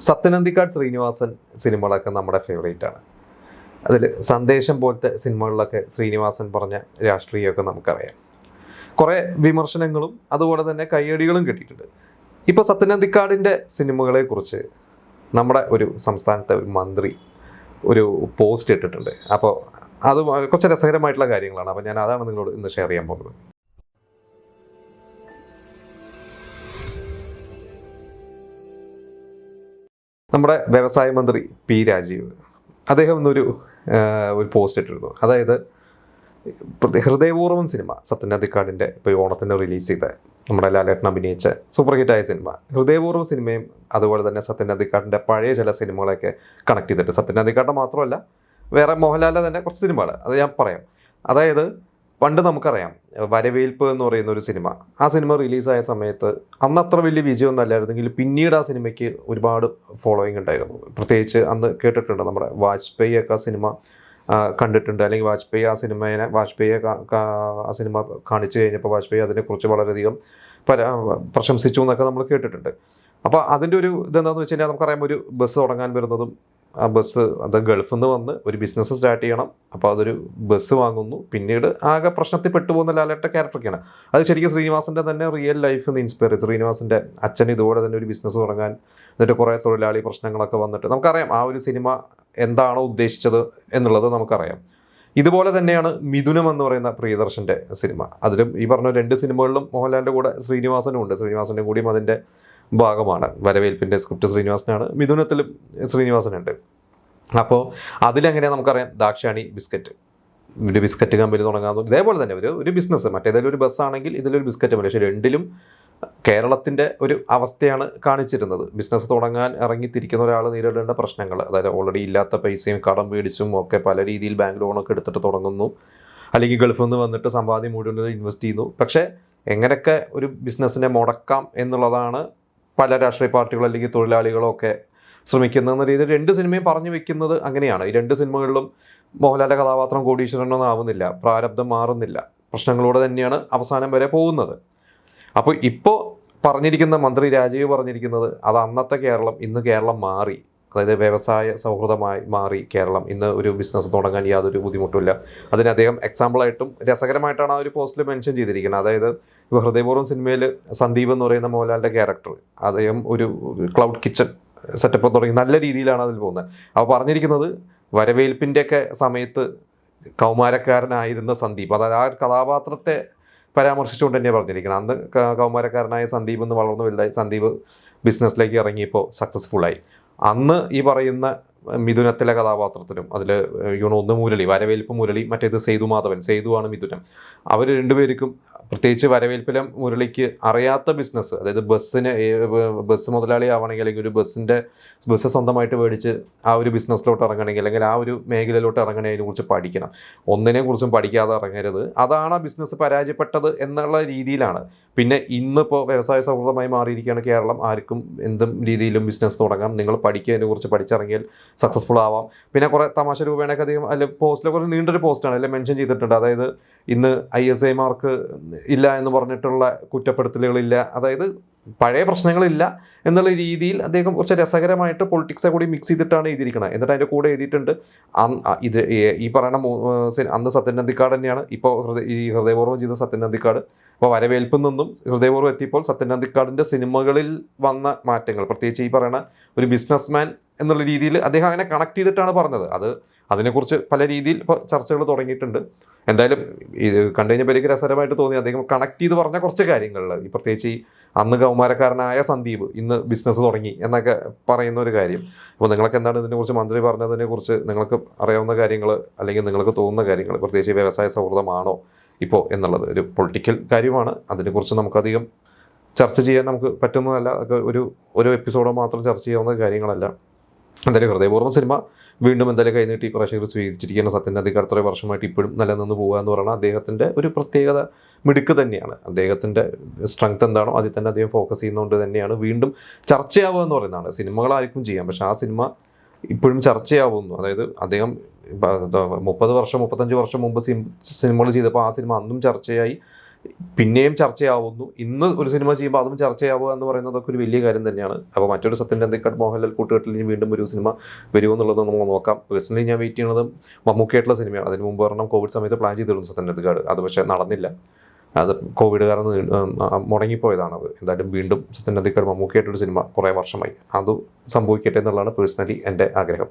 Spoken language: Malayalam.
സത്യനന്ദിക്കാട് ശ്രീനിവാസൻ സിനിമകളൊക്കെ നമ്മുടെ ഫേവറേറ്റ് ആണ്. അതിൽ സന്ദേശം പോലത്തെ സിനിമകളിലൊക്കെ ശ്രീനിവാസൻ പറഞ്ഞ രാഷ്ട്രീയമൊക്കെ നമുക്കറിയാം. കുറേ വിമർശനങ്ങളും അതുപോലെ തന്നെ കയ്യടികളും കിട്ടിയിട്ടുണ്ട്. ഇപ്പോൾ സത്യനന്ദിക്കാടിൻ്റെ സിനിമകളെക്കുറിച്ച് നമ്മുടെ ഒരു സംസ്ഥാനത്തെ ഒരു മന്ത്രി ഒരു പോസ്റ്റ് ഇട്ടിട്ടുണ്ട്. അപ്പോൾ അത് കുറച്ച് രസകരമായിട്ടുള്ള കാര്യങ്ങളാണ്. അപ്പോൾ ഞാൻ അതാണ് നിങ്ങളോട് ഇന്ന് ഷെയർ ചെയ്യാൻ പോകുന്നത്. നമ്മുടെ വ്യവസായ മന്ത്രി പി രാജീവ് അദ്ദേഹം ഇന്നൊരു പോസ്റ്റ് ഇട്ടിരുന്നു. അതായത് ഹൃദയപൂർവ്വം സിനിമ സത്യനന്ദിക്കാടിൻ്റെ ഇപ്പോൾ ഓണത്തിന് റിലീസ് ചെയ്ത നമ്മുടെ ലാലേട്ടൻ അഭിനയിച്ച സൂപ്പർ ഹിറ്റായ സിനിമ ഹൃദയപൂർവ്വം സിനിമയും അതുപോലെ തന്നെ സത്യനന്ദിക്കാടിൻ്റെ പഴയ ചില സിനിമകളൊക്കെ കണക്ട് ചെയ്തിട്ട്, സത്യനന്ദിക്കാടിൻ്റെ മാത്രമല്ല വേറെ മോഹൻലാലിൻ്റെ തന്നെ കുറച്ച് സിനിമകൾ അത് ഞാൻ പറയാം. അതായത് പണ്ട് നമുക്കറിയാം വരവേൽപ്പ് എന്ന് പറയുന്ന ഒരു സിനിമ, ആ സിനിമ റിലീസായ സമയത്ത് അന്ന് അത്ര വലിയ വിജയമൊന്നും അല്ലായിരുന്നെങ്കിൽ പിന്നീട് ആ സിനിമയ്ക്ക് ഒരുപാട് ഫോളോയിങ് ഉണ്ടായിരുന്നു. പ്രത്യേകിച്ച് അന്ന് കേട്ടിട്ടുണ്ട് നമ്മുടെ വാജ്പേയി ഒക്കെ ആ സിനിമ കണ്ടിട്ടുണ്ട്, അല്ലെങ്കിൽ വാജ്പേയി ആ സിനിമ കാണിച്ചു കഴിഞ്ഞപ്പോൾ വാജ്പേയി അതിനെക്കുറിച്ച് വളരെയധികം പ്രശംസിച്ചു എന്നൊക്കെ നമ്മൾ കേട്ടിട്ടുണ്ട്. അപ്പോൾ അതിൻ്റെ ഒരു ഇതെന്താണെന്ന് വെച്ച് കഴിഞ്ഞാൽ നമുക്കറിയാം, ഒരു ബസ് തുടങ്ങാൻ വരുന്നതും ആ ബസ് അത് ഗൾഫിൽ നിന്ന് വന്ന് ഒരു ബിസിനസ് സ്റ്റാർട്ട് ചെയ്യണം, അപ്പോൾ അതൊരു ബസ് വാങ്ങുന്നു, പിന്നീട് ആകെ പ്രശ്നത്തിൽ പെട്ടുപോകുന്ന ലാലേട്ട ക്യാരക്ടറൊക്കെയാണ്. അത് ശരിക്കും ശ്രീനിവാസൻ്റെ തന്നെ റിയൽ ലൈഫിൽ നിന്ന് ഇൻസ്പയർ ചെയ്തു. ശ്രീനിവാസൻ്റെ അച്ഛൻ ഇതുപോലെ തന്നെ ഒരു ബിസിനസ് തുടങ്ങാൻ, എന്നിട്ട് കുറേ തൊഴിലാളി പ്രശ്നങ്ങളൊക്കെ വന്നിട്ട് നമുക്കറിയാം ആ ഒരു സിനിമ എന്താണോ ഉദ്ദേശിച്ചത് എന്നുള്ളത് നമുക്കറിയാം. ഇതുപോലെ തന്നെയാണ് മിഥുനം എന്ന് പറയുന്ന പ്രിയദർശൻ്റെ സിനിമ. അതിലും ഈ പറഞ്ഞ രണ്ട് സിനിമകളിലും മോഹൻലാലിൻ്റെ കൂടെ ശ്രീനിവാസനും ഉണ്ട്. ശ്രീനിവാസൻ്റെ കൂടിയും അതിൻ്റെ ഭാഗമാണ്. വരവേൽപ്പിൻ്റെ സ്ക്രിപ്റ്റ് ശ്രീനിവാസനാണ്, മിഥുനത്തിലും ശ്രീനിവാസനുണ്ട്. അപ്പോൾ അതിലെങ്ങനെയാണ് നമുക്കറിയാം, ദാക്ഷാണി ബിസ്ക്കറ്റ്, ഒരു ബിസ്ക്കറ്റ് കമ്പനി തുടങ്ങാമെന്ന്, ഇതേപോലെ തന്നെ ഒരു ബിസിനസ്, മറ്റേതെങ്കിലും ഒരു ബസ്സാണെങ്കിൽ ഇതിലൊരു ബിസ്ക്കറ്റ് കമ്പനി. പക്ഷേ രണ്ടിലും കേരളത്തിൻ്റെ ഒരു അവസ്ഥയാണ് കാണിച്ചിരുന്നത്. ബിസിനസ് തുടങ്ങാൻ ഇറങ്ങിത്തിരിക്കുന്ന ഒരാൾ നേരിടേണ്ട പ്രശ്നങ്ങൾ, അതായത് ഓൾറെഡി ഇല്ലാത്ത പൈസയും കടം മേടിച്ചും ഒക്കെ പല രീതിയിൽ ബാങ്ക് ലോണൊക്കെ എടുത്തിട്ട് തുടങ്ങുന്നു, അല്ലെങ്കിൽ ഗൾഫിൽ നിന്ന് വന്നിട്ട് സമ്പാദ്യം മുഴുവൻ ഇൻവെസ്റ്റ് ചെയ്യുന്നു. പക്ഷേ എങ്ങനെയൊക്കെ ഒരു ബിസിനസ്സിനെ മുടക്കാം എന്നുള്ളതാണ് പല രാഷ്ട്രീയ പാർട്ടികളോ അല്ലെങ്കിൽ തൊഴിലാളികളോ ഒക്കെ ശ്രമിക്കുന്നതെന്ന രീതിയിൽ രണ്ട് സിനിമയും പറഞ്ഞു വെക്കുന്നത് അങ്ങനെയാണ്. ഈ രണ്ട് സിനിമകളിലും മോഹൻലാലിൻ്റെ കഥാപാത്രം കോടീശ്വരനൊന്നും ആവുന്നില്ല, പ്രാരബ്ധം മാറുന്നില്ല, പ്രശ്നങ്ങളോടെ തന്നെയാണ് അവസാനം വരെ പോകുന്നത്. അപ്പോൾ ഇപ്പോൾ പറഞ്ഞിരിക്കുന്ന മന്ത്രി രാജീവ് പറഞ്ഞിരിക്കുന്നത് അത് അന്നത്തെ കേരളം, ഇന്ന് കേരളം മാറി, അതായത് വ്യവസായ സൗഹൃദമായി മാറി കേരളം. ഇന്ന് ഒരു ബിസിനസ് തുടങ്ങാൻ യാതൊരു ബുദ്ധിമുട്ടില്ല. അതിന് അദ്ദേഹം എക്സാമ്പിളായിട്ടും രസകരമായിട്ടാണ് ആ ഒരു പോസ്റ്റിൽ മെൻഷൻ ചെയ്തിരിക്കുന്നത്. അതായത് ഇപ്പോൾ ഹൃദയപൂർവ്വം സിനിമയിൽ സന്ദീപ് എന്ന് പറയുന്ന മോഹൻലാലിൻ്റെ ക്യാരക്ടർ, അദ്ദേഹം ഒരു ക്ലൗഡ് കിച്ചൺ സെറ്റപ്പ് തുടങ്ങി നല്ല രീതിയിലാണ് അതിൽ പോകുന്നത്. അപ്പോൾ പറഞ്ഞിരിക്കുന്നത് വരവേൽപ്പിൻ്റെയൊക്കെ സമയത്ത് കൗമാരക്കാരനായിരുന്ന സന്ദീപ്, അതായത് ആ കഥാപാത്രത്തെ പരാമർശിച്ചുകൊണ്ട് തന്നെയാണ് പറഞ്ഞിരിക്കുന്നത്. അന്ന് കൗമാരക്കാരനായ സന്ദീപ് എന്ന് വളർന്നു വലുതായി സന്ദീപ് ബിസിനസ്സിലേക്ക് ഇറങ്ങിയപ്പോൾ സക്സസ്ഫുള്ളായി. അന്ന് ഈ പറയുന്ന മിഥുനത്തിലെ കഥാപാത്രത്തിനും അതിൽ ഒന്ന് മുരളി, വരവേൽപ്പ് മുരളി, മറ്റേത് സേതുമാധവൻ, സേതുവാണ് മിഥുനം. അവർ രണ്ടുപേർക്കും പ്രത്യേകിച്ച് വരവേൽപ്പിലെ മുരളിക്ക് അറിയാത്ത ബിസിനസ്, അതായത് ബസ് മുതലാളി ആവണമെങ്കിൽ, അല്ലെങ്കിൽ ഒരു ബസ് സ്വന്തമായിട്ട് മേടിച്ച് ആ ഒരു ബിസിനസ്സിലോട്ട് ഇറങ്ങണമെങ്കിൽ, അല്ലെങ്കിൽ ആ ഒരു മേഖലയിലോട്ട് ഇറങ്ങണമെങ്കിൽ അതിനെക്കുറിച്ച് പഠിക്കണം. ഒന്നിനെക്കുറിച്ചും പഠിക്കാതെ ഇറങ്ങരുത്. അതാണ് ആ ബിസിനസ് പരാജയപ്പെട്ടത് എന്നുള്ള രീതിയിലാണ്. പിന്നെ ഇന്നിപ്പോൾ വ്യവസായ സൗഹൃദമായി മാറിയിരിക്കുകയാണ് കേരളം. ആർക്കും എന്തും രീതിയിലും ബിസിനസ് തുടങ്ങാം, നിങ്ങൾ പഠിക്കുന്നതിനെക്കുറിച്ച് പഠിച്ചിറങ്ങിയാൽ സക്സസ്ഫുൾ ആവാം. പിന്നെ കുറേ തമാശ രൂപേണയൊക്കെ അധികം അല്ലെ പോസ്റ്റിലെ കുറേ നീണ്ടൊരു പോസ്റ്റാണ്, അല്ലെ മെൻഷൻ ചെയ്തിട്ടുണ്ട്. അതായത് ഇന്ന് ISI മാർക്ക് ഇല്ല എന്ന് പറഞ്ഞിട്ടുള്ള കുറ്റപ്പെടുത്തലുകളില്ല, അതായത് പഴയ പ്രശ്നങ്ങളില്ല എന്നുള്ള രീതിയിൽ അദ്ദേഹം കുറച്ച് രസകരമായിട്ട് പൊളിറ്റിക്സെ കൂടി മിക്സ് ചെയ്തിട്ടാണ് എഴുതിയിരിക്കുന്നത്. എന്നിട്ട് അതിൻ്റെ കൂടെ എഴുതിയിട്ടുണ്ട് ഇത് ഈ പറയുന്ന അന്ന് സത്യനന്ദിക്കാട് തന്നെയാണ് ഇപ്പോൾ ഈ ഹൃദയപൂർവ്വം ചെയ്ത സത്യനന്ദിക്കാട്. അപ്പോൾ വരവേൽപ്പിൽ നിന്നും ഹൃദയപൂർവ്വം എത്തിയപ്പോൾ സത്യനന്ദിക്കാടിൻ്റെ സിനിമകളിൽ വന്ന മാറ്റങ്ങൾ, പ്രത്യേകിച്ച് ഈ പറയുന്ന ഒരു ബിസിനസ്മാൻ എന്നുള്ള രീതിയിൽ അദ്ദേഹം അങ്ങനെ കണക്ട് ചെയ്തിട്ടാണ് പറഞ്ഞത്. അതിനെക്കുറിച്ച് പല രീതിയിൽ ഇപ്പോൾ ചർച്ചകൾ തുടങ്ങിയിട്ടുണ്ട്. എന്തായാലും ഇത് കണ്ടു കഴിഞ്ഞപ്പോൾ എനിക്ക് രസകരമായിട്ട് തോന്നി അദ്ദേഹം കണക്ട് ചെയ്ത് പറഞ്ഞ കുറച്ച് കാര്യങ്ങളിൽ, ഈ പ്രത്യേകിച്ച് ഈ അന്ന് കൗമാരക്കാരനായ സന്ദീപ് ഇന്ന് ബിസിനസ് തുടങ്ങി എന്നൊക്കെ പറയുന്ന ഒരു കാര്യം. അപ്പോൾ നിങ്ങൾക്ക് എന്താണ് ഇതിനെക്കുറിച്ച് മന്ത്രി പറഞ്ഞതിനെക്കുറിച്ച് നിങ്ങൾക്ക് അറിയാവുന്ന കാര്യങ്ങൾ, അല്ലെങ്കിൽ നിങ്ങൾക്ക് തോന്നുന്ന കാര്യങ്ങൾ, പ്രത്യേകിച്ച് വ്യവസായ സൗഹൃദമാണോ ഇപ്പോൾ എന്നുള്ളത് ഒരു പൊളിറ്റിക്കൽ കാര്യമാണ്. അതിനെക്കുറിച്ച് നമുക്കധികം ചർച്ച ചെയ്യാൻ നമുക്ക് പറ്റുന്നതല്ല, ഒരു എപ്പിസോഡോ മാത്രം ചർച്ച ചെയ്യാവുന്ന കാര്യങ്ങളല്ല. എന്തായാലും ഹൃദയപൂർവ്വം സിനിമ വീണ്ടും എന്തായാലും കൈനീട്ടി പ്രേക്ഷകർ സ്വീകരിച്ചിരിക്കുന്ന സത്യനന്ദിക്കാട് അത്രയും വർഷമായിട്ട് ഇപ്പോഴും നിലനിന്ന് പോകുക എന്ന് പറയുന്നത് അദ്ദേഹത്തിൻ്റെ ഒരു പ്രത്യേകത, മിടുക്ക് തന്നെയാണ്. അദ്ദേഹത്തിൻ്റെ സ്ട്രെങ്ത് എന്താണോ അതിൽ തന്നെ അദ്ദേഹം ഫോക്കസ് ചെയ്യുന്നതുകൊണ്ട് തന്നെയാണ് വീണ്ടും ചർച്ചയാവുക എന്ന് പറയുന്നതാണ്. സിനിമകളായിരിക്കും ചെയ്യാം, പക്ഷേ ആ സിനിമ ഇപ്പോഴും ചർച്ചയാവുന്നു. അതായത് അദ്ദേഹം 30 വർഷം 35 വർഷം മുമ്പ് സിനിമകൾ ചെയ്തപ്പോൾ ആ സിനിമ അന്നും ചർച്ചയായി, പിന്നെയും ചർച്ചയാവുന്നു. ഇന്ന് ഒരു സിനിമ ചെയ്യുമ്പോൾ അതും ചർച്ചയാവുക എന്ന് പറയുന്നതൊക്കെ ഒരു വലിയ കാര്യം തന്നെയാണ്. അപ്പോൾ മറ്റൊരു സത്യൻ്റെ അന്തിക്കാട് മോഹൻലാൽ കൂട്ടുകെട്ടിൽ ഇനി വീണ്ടും ഒരു സിനിമ വരുമോ എന്നുള്ളത് നമ്മൾ നോക്കാം. പേഴ്സണലി ഞാൻ വെയിറ്റ് ചെയ്യുന്നത് മമ്മൂക്കയായിട്ടുള്ള സിനിമയാണ്. അതിന് മുമ്പ് പറഞ്ഞാൽ കോവിഡ് സമയത്ത് പ്ലാൻ ചെയ്തിരുന്നു സത്യൻ്റെ അന്തിക്കാട്, അത് പക്ഷേ നടന്നില്ല. അത് കോവിഡ് കാരണം മുടങ്ങിപ്പോയതാണത്. എന്തായാലും വീണ്ടും സത്യൻ്റെ അന്തിക്കാട് മമ്മൂക്കയായിട്ടൊരു സിനിമ കുറേ വർഷമായി, അത് സംഭവിക്കട്ടെ എന്നുള്ളതാണ് പേഴ്സണലി എൻ്റെ ആഗ്രഹം.